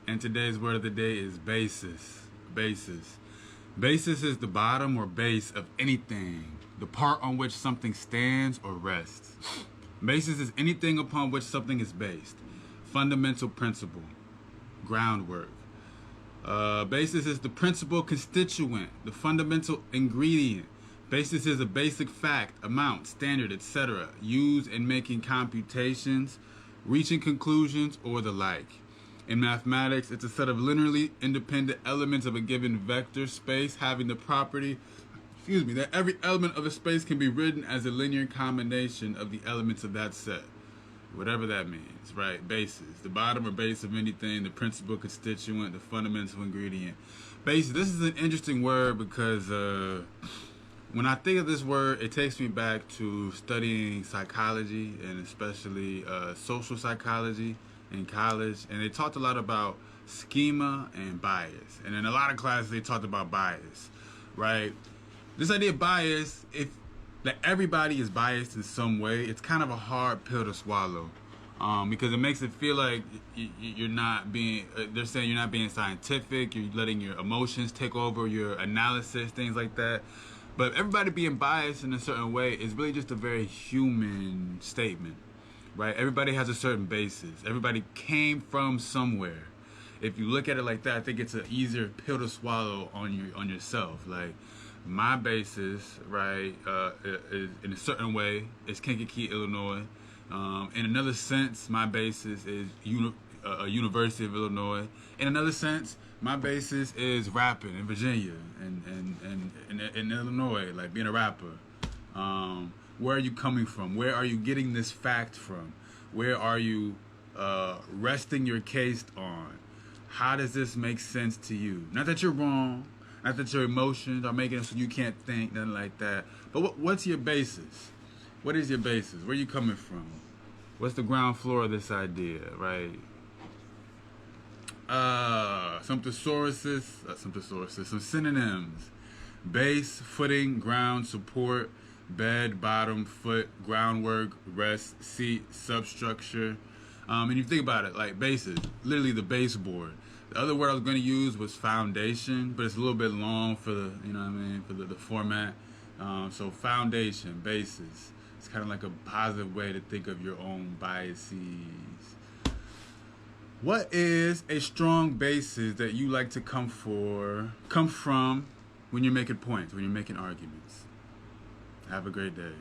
And today's word of the day is basis. Basis. Basis is the bottom or base of anything, the part on which something stands or rests. Basis is anything upon which something is based. Fundamental principle. Groundwork. Basis is the principal constituent, the fundamental ingredient. Basis is a basic fact, amount, standard, etc., used in making computations, reaching conclusions, or the like. In mathematics, it's a set of linearly independent elements of a given vector space having the property, that every element of a space can be written as a linear combination of the elements of that set. Whatever that means, right? Basis, the bottom or base of anything, the principal constituent, the fundamental ingredient. Basis, this is an interesting word because when I think of this word, it takes me back to studying psychology and especially social psychology in college. And they talked a lot about schema and bias. And in a lot of classes, they talked about bias, right? This idea of bias, if that everybody is biased in some way, it's kind of a hard pill to swallow, because it makes it feel like you're not being, they're saying you're not being scientific, you're letting your emotions take over your analysis, things like that. But everybody being biased in a certain way is really just a very human statement, right? Everybody has a certain basis. Everybody came from somewhere. If you look at it like that, I think it's an easier pill to swallow on yourself. Like, my basis, right, is in a certain way is Kankakee, Illinois. In another sense, my basis is University of Illinois. In another sense, my basis is rapping in Virginia and in Illinois, like being a rapper. Where are you coming from? Where are you getting this fact from? Where are you resting your case on? How does this make sense to you? Not that you're wrong. Not that your emotions are making it so you can't think, nothing like that. But what's your basis? What is your basis? Where are you coming from? What's the ground floor of this idea, right? Some synonyms. Base, footing, ground, support, bed, bottom, foot, groundwork, rest, seat, substructure. And you think about it, like bases, literally the baseboard. The other word I was going to use was foundation, but it's a little bit long for the, for the format. So foundation, basis. It's kind of like a positive way to think of your own biases. What is a strong basis that you like to come from when you're making points, when you're making arguments? Have a great day.